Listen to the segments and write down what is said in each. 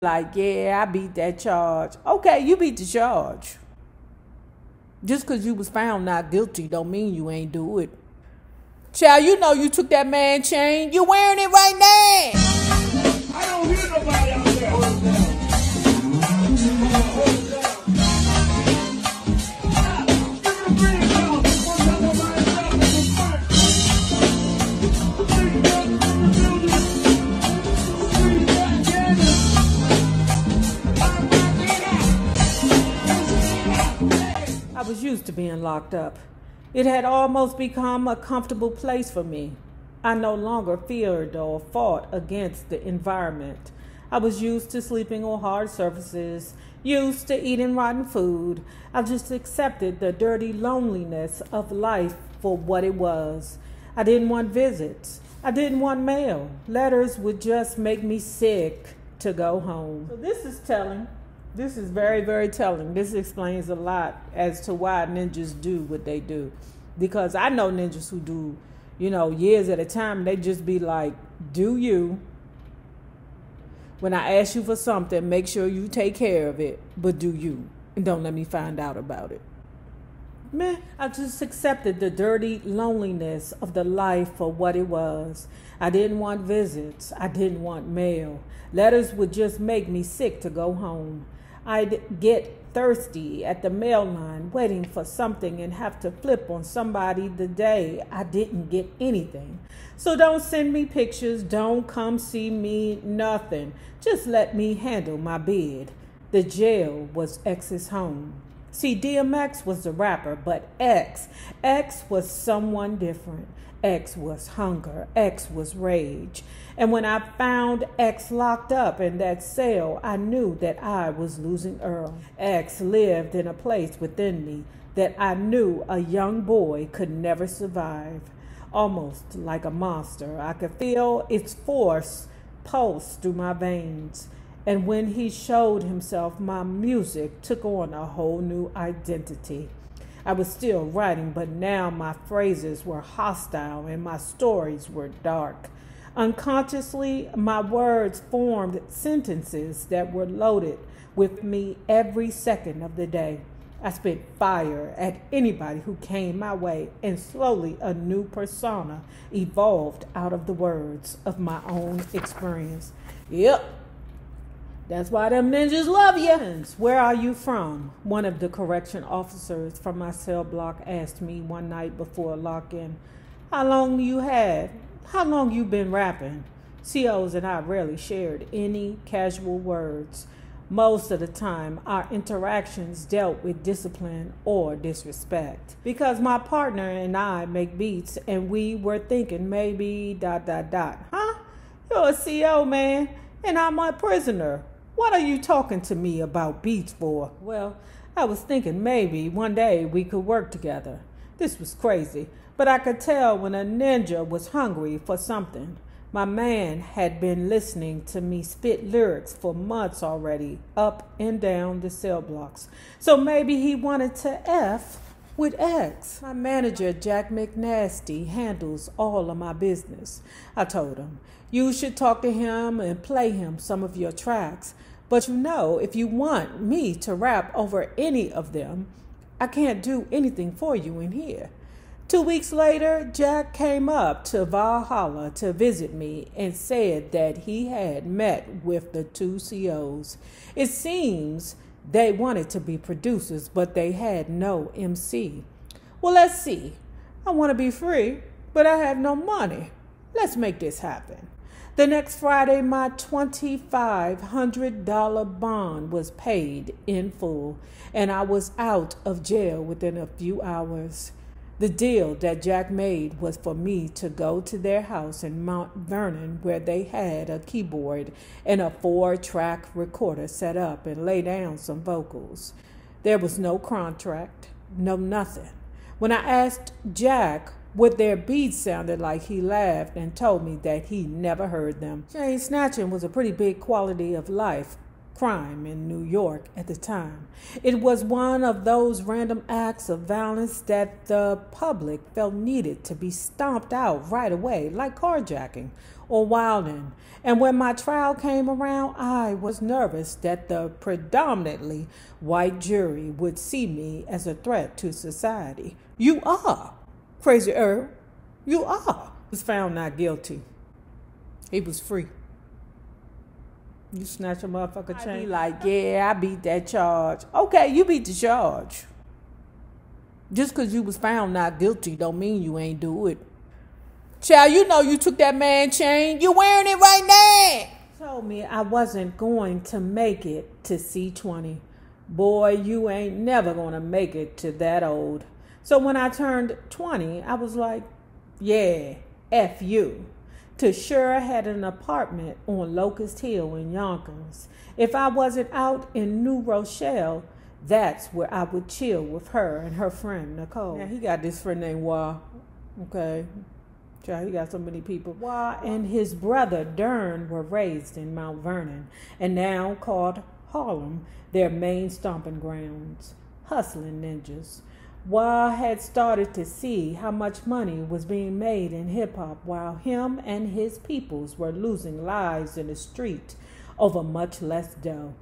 Like, yeah, I beat that charge. Okay, you beat the charge. Just because you was found not guilty don't mean you ain't do it. Child, you know you took that man chain. You wearing it right now. I don't hear nobody out there. Hold it down. Hold it down. I was used to being locked up. It had almost become a comfortable place for me. I no longer feared or fought against the environment. I was used to sleeping on hard surfaces, used to eating rotten food. I just accepted the dirty loneliness of life for what it was. I didn't want visits. I didn't want mail. Letters would just make me sick to go home. So this is telling. This is very, very telling. This explains a lot as to why ninjas do what they do. Because I know ninjas who do, years at a time, they just be like, do you? When I ask you for something, make sure you take care of it, but do you? And don't let me find out about it. Man, I just accepted the dirty loneliness of the life for what it was. I didn't want visits. I didn't want mail. Letters would just make me sick to go home. I'd get thirsty at the mail line waiting for something and have to flip on somebody the day I didn't get anything. So don't send me pictures, don't come see me, nothing. Just let me handle my bid. The jail was X's home. See, DMX was the rapper, but X was someone different. X was hunger. X was rage. And when I found X locked up in that cell, I knew that I was losing Earl. X lived in a place within me that I knew a young boy could never survive. Almost like a monster, I could feel its force pulse through my veins. And when he showed himself, my music took on a whole new identity. I was still writing, but now my phrases were hostile and my stories were dark. Unconsciously, my words formed sentences that were loaded with me every second of the day. I spit fire at anybody who came my way, and slowly a new persona evolved out of the words of my own experience. Yep. That's why them ninjas love you. Where are you from? One of the correction officers from my cell block asked me one night before lock-in. How long you had? How long you been rapping? COs and I rarely shared any casual words. Most of the time, our interactions dealt with discipline or disrespect. Because my partner and I make beats, and we were thinking maybe ... Huh? You're a CO, man, and I'm a prisoner. What are you talking to me about beats for? Well, I was thinking maybe one day we could work together. This was crazy, but I could tell when a ninja was hungry for something. My man had been listening to me spit lyrics for months already, up and down the cell blocks. So maybe he wanted to F with X. My manager, Jack McNasty, handles all of my business. I told him, you should talk to him and play him some of your tracks. But if you want me to rap over any of them, I can't do anything for you in here. 2 weeks later, Jack came up to Valhalla to visit me and said that he had met with the 2 COs. It seems they wanted to be producers, but they had no MC. Well, let's see. I want to be free, but I have no money. Let's make this happen. The next Friday, my $2,500 bond was paid in full, and I was out of jail within a few hours. The deal that Jack made was for me to go to their house in Mount Vernon, where they had a keyboard and a 4-track recorder set up, and lay down some vocals. There was no contract, no nothing. When I asked Jack what their beats sounded like, he laughed and told me that he never heard them. Chain snatching was a pretty big quality of life crime in New York at the time. It was one of those random acts of violence that the public felt needed to be stomped out right away, like carjacking or wilding. And when my trial came around, I was nervous that the predominantly white jury would see me as a threat to society. You are, Crazy Earl. You are. He was found not guilty. He was free. You snatch a motherfucker chain. I be like, yeah, I beat that charge. Okay, you beat the charge. Just because you was found not guilty don't mean you ain't do it. Child, you know you took that man chain. You wearing it right now. Told me I wasn't going to make it to C20. Boy, you ain't never going to make it to that old. So when I turned 20, I was like, yeah, F you. Tashura had an apartment on Locust Hill in Yonkers. If I wasn't out in New Rochelle, that's where I would chill with her and her friend Nicole. Now he got this friend named Wah. Okay. He got so many people. Wah and his brother Dern were raised in Mount Vernon and now called Harlem their main stomping grounds. Hustling ninjas. Wah had started to see how much money was being made in hip-hop while him and his peoples were losing lives in the street over much less dough.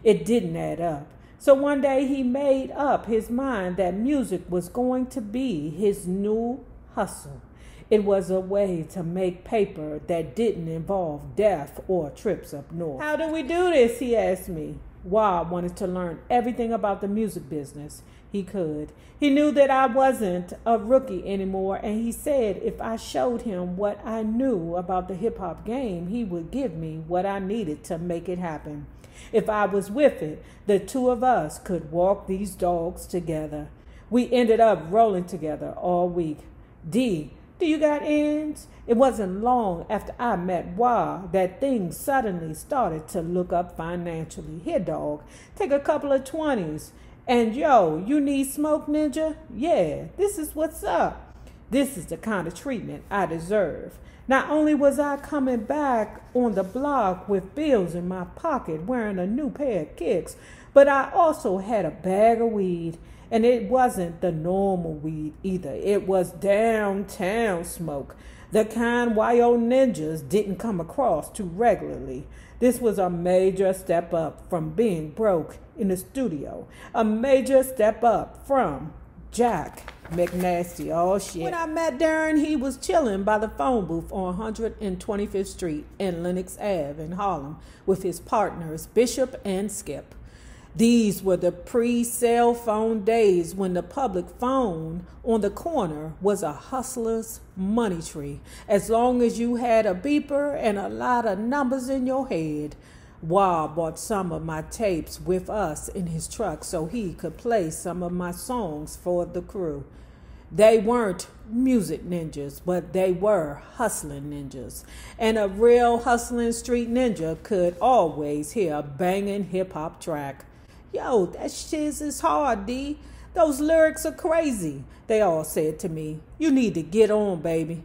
It didn't add up. So one day he made up his mind that music was going to be his new hustle. It was a way to make paper that didn't involve death or trips up north. How do we do this, he asked me. Wah wanted to learn everything about the music business he could. He knew that I wasn't a rookie anymore, and he said if I showed him what I knew about the hip-hop game, he would give me what I needed to make it happen. If I was with it, the two of us could walk these dogs together. We ended up rolling together all week. D, do you got ends? It wasn't long after I met Wah that things suddenly started to look up financially. Here, dog, take a couple of 20s. And yo, you need smoke, ninja? Yeah, this is what's up. This is the kind of treatment I deserve. Not only was I coming back on the block with bills in my pocket wearing a new pair of kicks, but I also had a bag of weed. And it wasn't the normal weed either. It was downtown smoke, the kind YO ninjas didn't come across too regularly. This was a major step up from being broke in the studio. A major step up from Jack McNasty. Oh, shit. When I met Darren, he was chilling by the phone booth on 125th Street and Lenox Ave in Harlem with his partners, Bishop and Skip. These were the pre-cell phone days when the public phone on the corner was a hustler's money tree. As long as you had a beeper and a lot of numbers in your head. Wah bought some of my tapes with us in his truck so he could play some of my songs for the crew. They weren't music ninjas, but they were hustling ninjas. And a real hustling street ninja could always hear a banging hip-hop track. Yo, that shit is hard, D. Those lyrics are crazy, they all said to me. You need to get on, baby.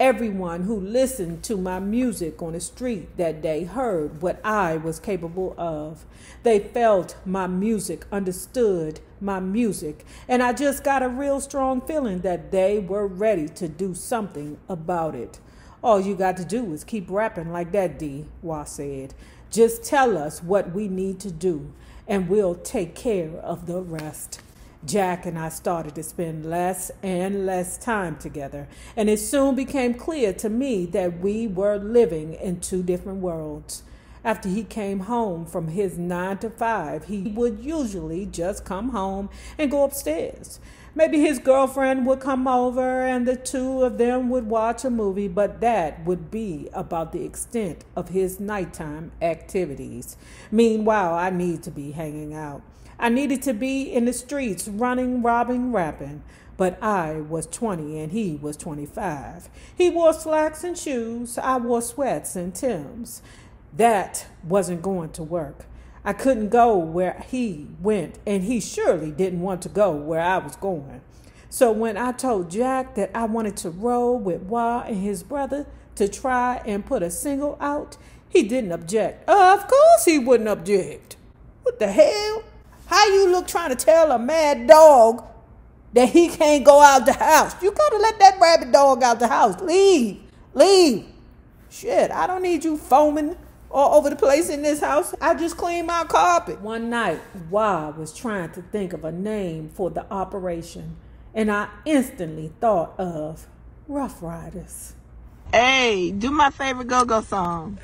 Everyone who listened to my music on the street that day heard what I was capable of. They felt my music, understood my music, and I just got a real strong feeling that they were ready to do something about it. All you got to do is keep rapping like that, D, Wah said. Just tell us what we need to do, and we'll take care of the rest. Jack and I started to spend less and less time together, and it soon became clear to me that we were living in two different worlds. After he came home from his 9 to 5, he would usually just come home and go upstairs. Maybe his girlfriend would come over and the two of them would watch a movie, but that would be about the extent of his nighttime activities. Meanwhile, I needed to be hanging out. I needed to be in the streets, running, robbing, rapping. But I was 20 and he was 25. He wore slacks and shoes. I wore sweats and Timbs. That wasn't going to work. I couldn't go where he went, and he surely didn't want to go where I was going. So when I told Jack that I wanted to roll with Wah and his brother to try and put a single out, He didn't object. Of course he wouldn't object. What the hell? How you look trying to tell a mad dog that he can't go out the house? You gotta let that rabid dog out the house. Leave. Leave. Shit, I don't need you foaming all over the place in this house. I just cleaned my carpet. One night, Wah was trying to think of a name for the operation, and I instantly thought of Rough Riders. Hey, do my favorite go-go song.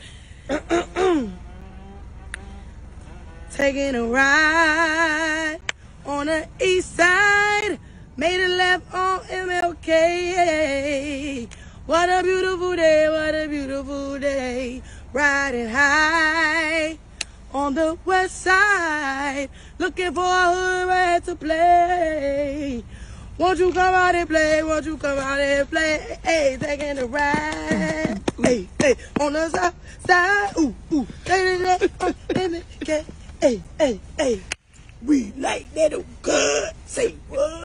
Taking a ride on the east side, made a left on MLK. What a beautiful day, what a beautiful day. Riding high on the west side, looking for a hood rat to play. Won't you come out and play? Won't you come out and play? Hey, taking a ride. Hey, hey, on the south side. Ooh, ooh. Hey, hey, hey. We like that good. Say what?